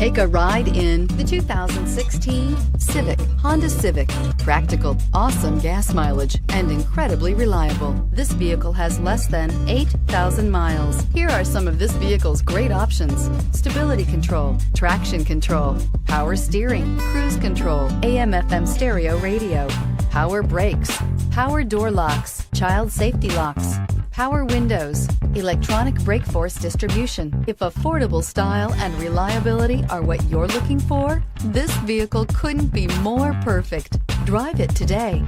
Take a ride in the 2016 Civic, Honda Civic. Practical, awesome gas mileage, and incredibly reliable. This vehicle has less than 8,000 miles. Here are some of this vehicle's great options: stability control, traction control, power steering, cruise control, AM/FM stereo radio, power brakes, power door locks, child safety locks, power windows, electronic brake force distribution. If affordable style and reliability are what you're looking for, this vehicle couldn't be more perfect. Drive it today.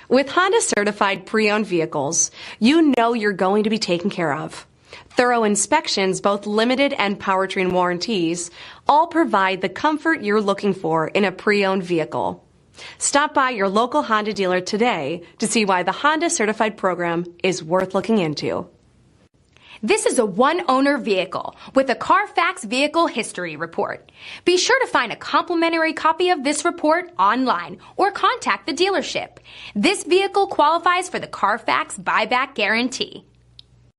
With Honda certified pre-owned vehicles, you know you're going to be taken care of. Thorough inspections, both limited and powertrain warranties, all provide the comfort you're looking for in a pre-owned vehicle. Stop by your local Honda dealer today to see why the Honda certified program is worth looking into. This is a one-owner vehicle with a CARFAX Vehicle History Report. Be sure to find a complimentary copy of this report online or contact the dealership. This vehicle qualifies for the CARFAX Buyback Guarantee.